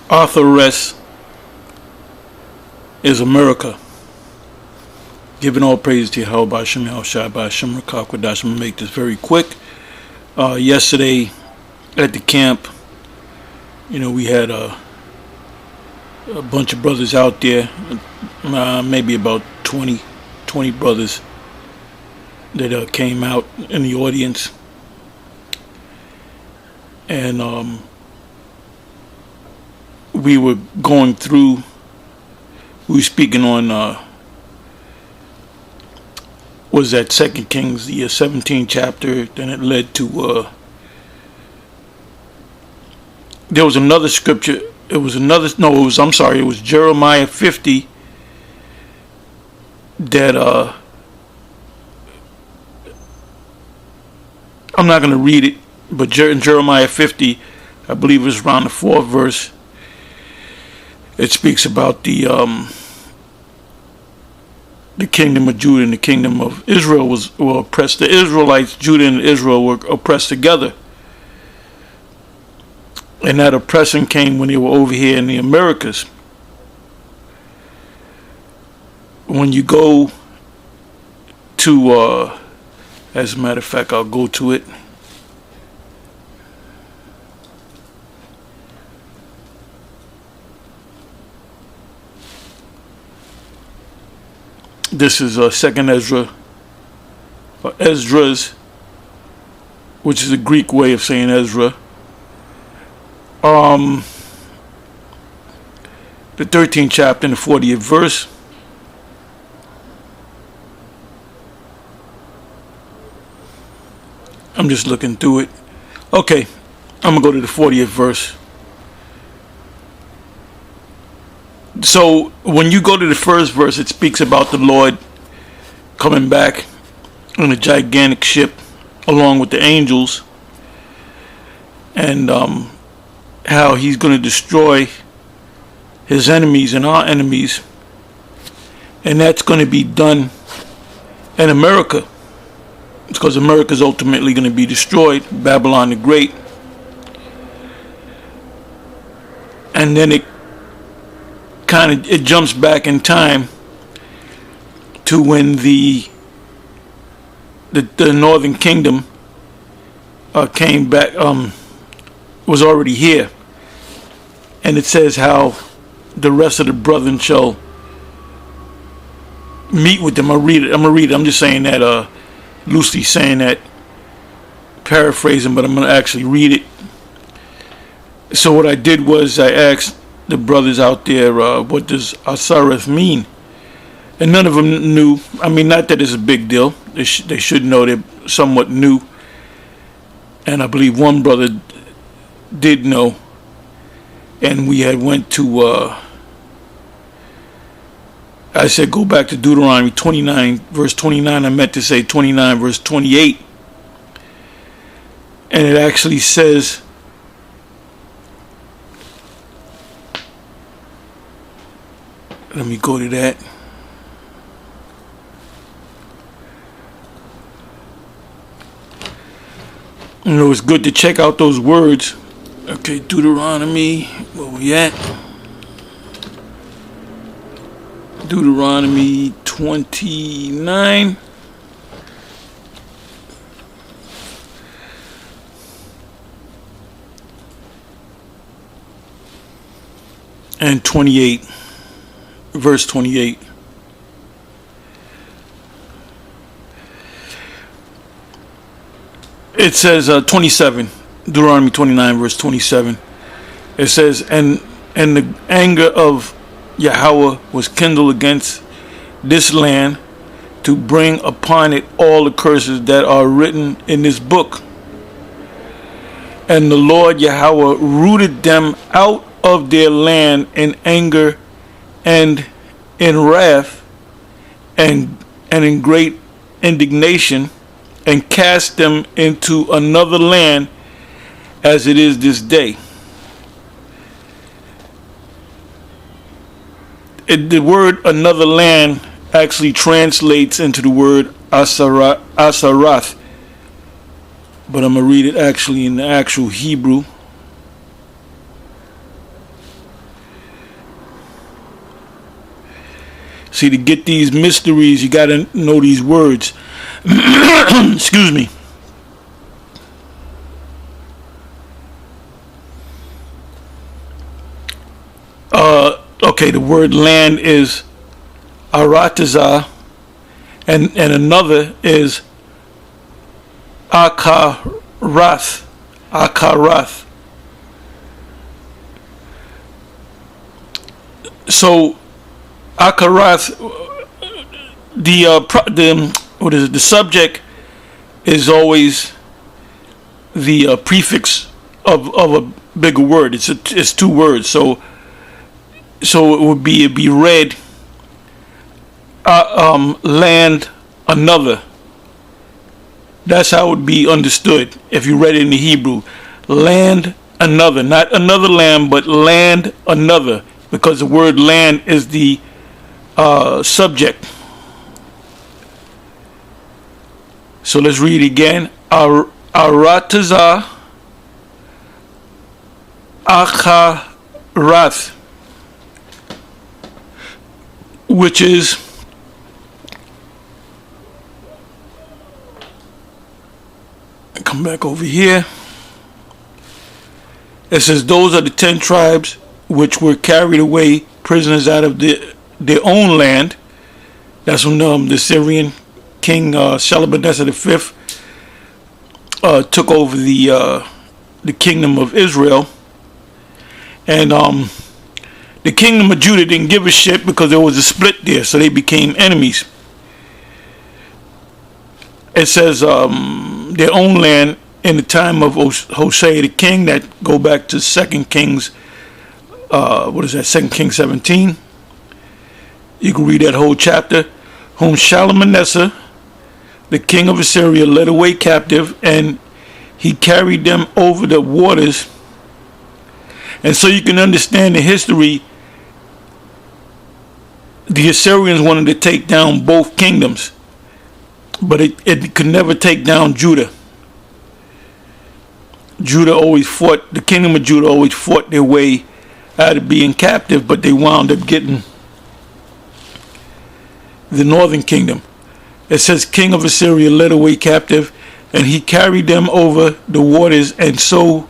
Arsareth is America. Giving all praise to Yahweh by Shem Shai by Shem Rakakwadash. I'm going to make this very quick. Yesterday at the camp, we had a bunch of brothers out there, maybe about 20 brothers that came out in the audience. And we were going through, we were speaking on, was that 2 Kings, the 17th chapter. Then it led to, there was another scripture. It was Jeremiah 50 that, I'm not going to read it, but in Jeremiah 50, I believe it was around the 4th verse, it speaks about the kingdom of Judah and the kingdom of Israel were oppressed. The Israelites, Judah and Israel, were oppressed together. And that oppression came when they were over here in the Americas. When you go to, as a matter of fact, I'll go to it. This is Second Ezra, or Esdras, which is a Greek way of saying Ezra. The 13th chapter and the 40th verse. I'm just looking through it. Okay, I'm going to go to the 40th verse. So when you go to the first verse, it speaks about the Lord coming back in a gigantic ship along with the angels, and how he's going to destroy his enemies and our enemies, and that's going to be done in America. It's because America is ultimately going to be destroyed, Babylon the Great, and then it jumps back in time to when the Northern Kingdom came back, was already here. And it says how the rest of the brethren shall meet with them. I'm going to read it. I'm just saying that, loosely saying that, paraphrasing, but I'm going to actually read it. So what I did was I asked the brothers out there, what does Arsareth mean? And none of them knew. I mean, not that it's a big deal. They should know. They're somewhat new. And I believe one brother did know. And we had went to, I said, go back to Deuteronomy 29, verse 29. I meant to say 29, verse 28. And it actually says, let me go to that. It's good to check out those words. Okay, Deuteronomy, where we at? Deuteronomy 29. And 28. Verse 28. It says 27. Deuteronomy 29 verse 27. It says, and the anger of Yahweh was kindled against this land to bring upon it all the curses that are written in this book. And the Lord Yahweh rooted them out of their land in anger and in wrath and in great indignation, and cast them into another land as it is this day. The word another land actually translates into the word Arsareth, but I'm going to read it actually in the actual Hebrew. See, to get these mysteries, you got to know these words. Excuse me. Okay, the word land is Aratazah, and another is Akarath. Akarath. So Akarath, the subject is always the prefix of a bigger word. It's two words. So it'd be read land another. That's how it would be understood if you read it in the Hebrew. Land another, not another land, but land another, because the word land is the subject. So let's read again. Aratazah Acharath, which is come back over here. It says those are the 10 tribes which were carried away prisoners out of their own land. That's when the Syrian king Shalmaneser V took over the kingdom of Israel, and the kingdom of Judah didn't give a shit because there was a split there, so they became enemies. It says their own land in the time of Hosea the king, that go back to 2 Kings, 2 Kings 17. You can read that whole chapter. Whom Shalmaneser, the king of Assyria, led away captive, and he carried them over the waters. And so you can understand the history. The Assyrians wanted to take down both kingdoms, but it could never take down Judah. The kingdom of Judah always fought their way out of being captive, but they wound up getting the northern kingdom. It says king of Assyria led away captive, and he carried them over the waters, and so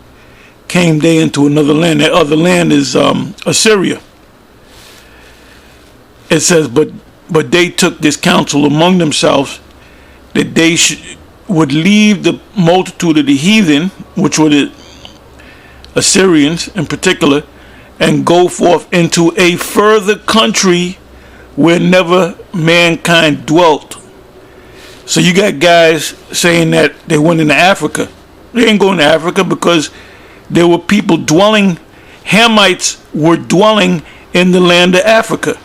came they into another land. That other land is Assyria. It says, but they took this counsel among themselves, that they would leave the multitude of the heathen, which were the Assyrians in particular, and go forth into a further country where never mankind dwelt. So you got guys saying that they went into Africa. They ain't going to Africa because there were people dwelling, Hamites were dwelling in the land of Africa.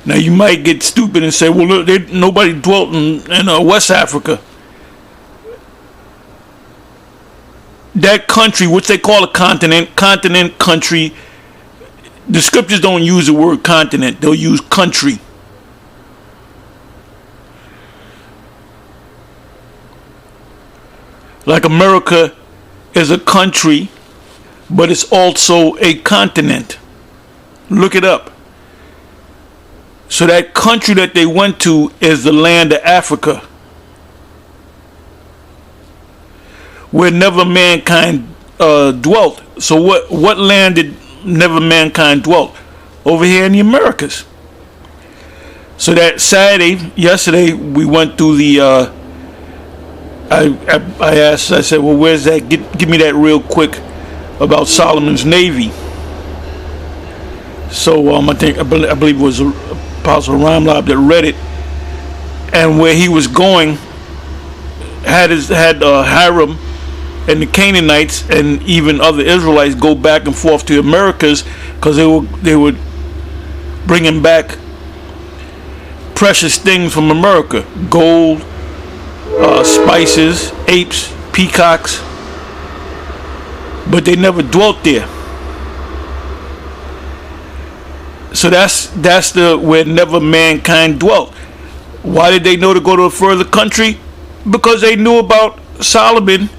Now you might get stupid and say, well, look, nobody dwelt in West Africa. That country, which they call a continent, country, the scriptures don't use the word continent, they'll use country. Like America is a country, but it's also a continent. Look it up. So that country that they went to is the land of Africa, where never mankind dwelt. So what land did never mankind dwelt? Over here in the Americas. So that yesterday, we went through the I said, well, where's that? Give me that real quick about Solomon's Navy. So I believe it was Apostle Ramlab that read it, and where he was going had Hiram and the Canaanites and even other Israelites go back and forth to Americas, because they were bringing back precious things from America: gold, spices, apes, peacocks, but they never dwelt there. So that's where never mankind dwelt. Why did they know to go to a further country? Because they knew about Solomon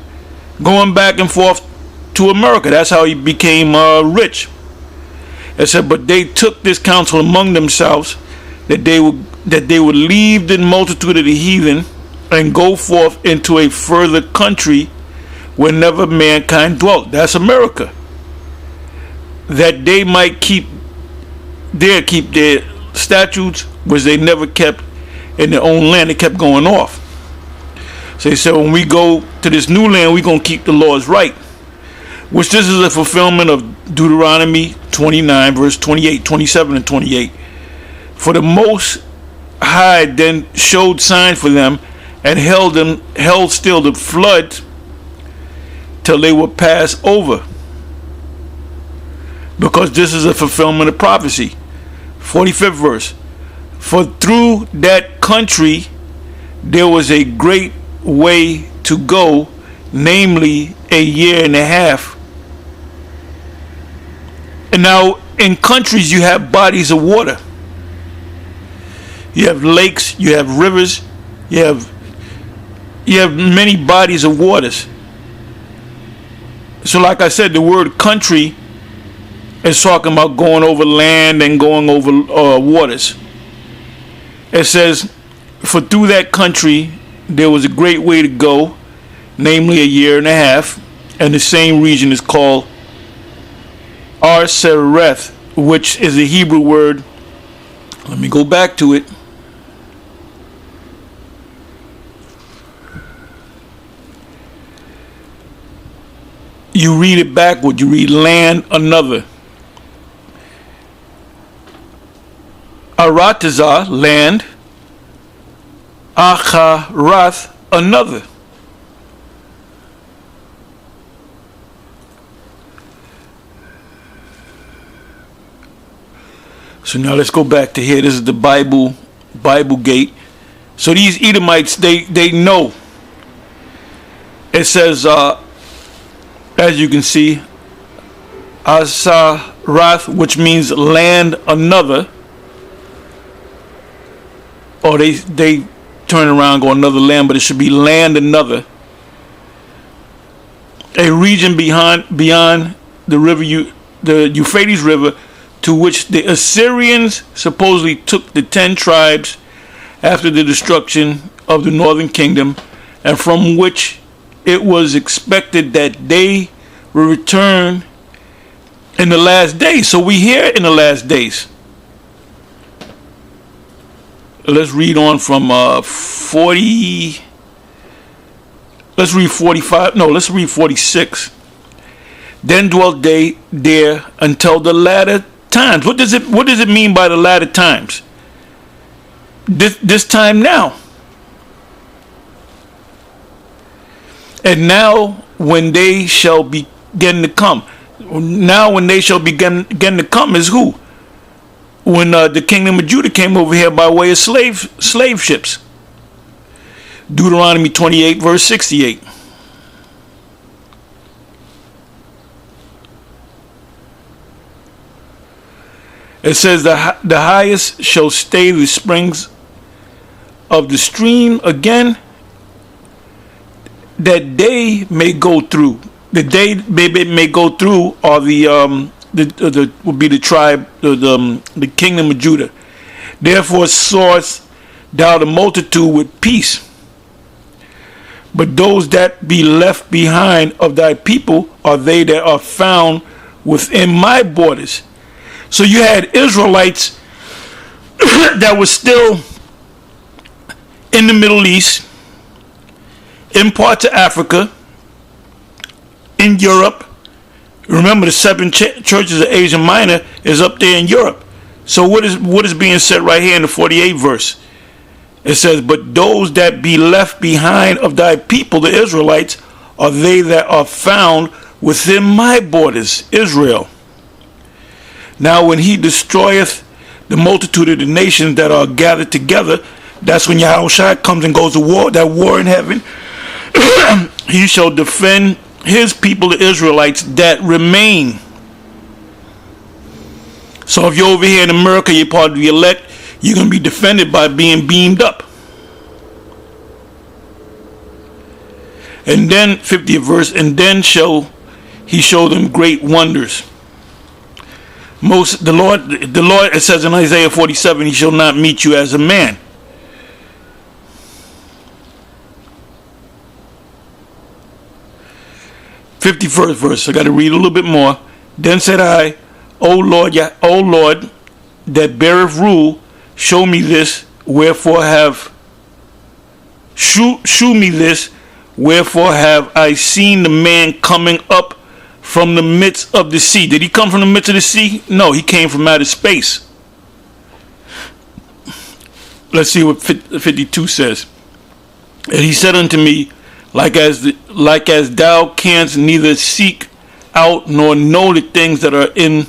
going back and forth to America. That's how he became rich. It said, but they took this counsel among themselves, that they would leave the multitude of the heathen and go forth into a further country where never mankind dwelt. That's America. That they might keep their statutes, which they never kept in their own land. They kept going off. So they said, when we go to this new land, we're going to keep the laws right. Which this is a fulfillment of Deuteronomy 29, verse 28, 27, and 28. For the Most High then showed signs for them and held still the flood till they were passed over. Because this is a fulfillment of prophecy. 45th verse. For through that country there was a great way to go, namely a year and a half. And now in countries you have bodies of water. You have lakes, you have rivers, you have many bodies of waters. So like I said, the word country is talking about going over land and going over waters. It says, for through that country there was a great way to go, namely a year and a half, and the same region is called Arsareth, which is a Hebrew word. Let me go back to it. You read it backward. You read land another. Aratazah, land. Acharath, another. So now let's go back to here. This is the Bible gate. So these Edomites, they know. It says, as you can see, Asareth, which means land another. Or they turn around and go another land, but it should be land another. A region beyond the river, the Euphrates River, to which the Assyrians supposedly took the 10 tribes after the destruction of the northern kingdom, and from which it was expected that they will return in the last days. So we here in the last days. Let's read on from 40. Let's read 45. No, let's read 46. Then dwelt they there until the latter times. What does it mean by the latter times? This time now. And now when they shall begin to come. Now when they shall begin to come is who? When the kingdom of Judah came over here by way of slave ships. Deuteronomy 28 verse 68. It says the highest shall stay the springs of the stream again, that they may go through. The day may go through are the would be the tribe, the kingdom of Judah. Therefore sawest thou the multitude with peace. But those that be left behind of thy people are they that are found within my borders. So you had Israelites that were still in the Middle East, in parts of Africa, in Europe. Remember, the 7 churches of Asia Minor is up there in Europe. So what is being said right here in the 48th verse? It says, but those that be left behind of thy people, the Israelites, are they that are found within my borders, Israel. Now when he destroyeth the multitude of the nations that are gathered together, that's when Yahushua comes and goes to war, that war in heaven. He shall defend his people, the Israelites, that remain. So if you're over here in America, you're part of the elect, you're going to be defended by being beamed up. And then, 50th verse, and then shall he show them great wonders. the Lord, it says in Isaiah 47, he shall not meet you as a man. '51st verse. I got to read a little bit more. Then said I, O Lord, O Lord, that beareth rule, show me this. Wherefore have shew me this. Wherefore have I seen the man coming up from the midst of the sea? Did he come from the midst of the sea? No, he came from outer space. Let's see what 52 says. And he said unto me, like as thou canst neither seek out nor know the things that are in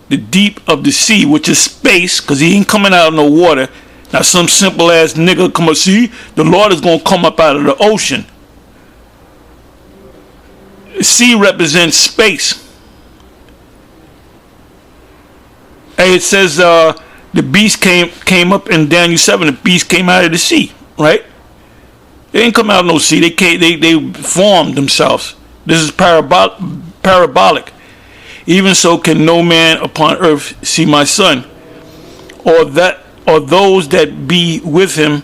the deep of the sea, which is space, because he ain't coming out of no water. Now some simple ass nigga come up, see, the Lord is going to come up out of the ocean. Sea represents space. And it says the beast came up in Daniel 7. The beast came out of the sea, right? They didn't come out of no sea. They formed themselves. This is parabolic. Even so can no man upon earth see my son, or those that be with him,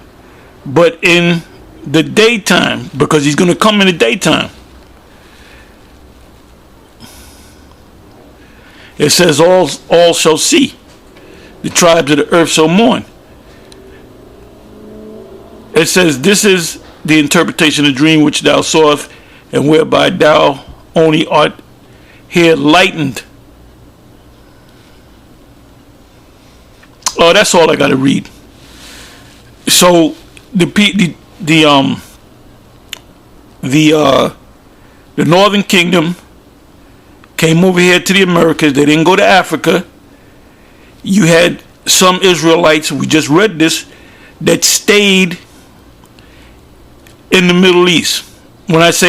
but in the daytime, because he's going to come in the daytime. It says all shall see. The tribes of the earth shall mourn. It says this is the interpretation of the dream which thou sawest, and whereby thou only art here lightened. Oh, that's all I got to read. So the Northern Kingdom came over here to the Americas. They didn't go to Africa. You had some Israelites, we just read this, that stayed in the Middle East. When I say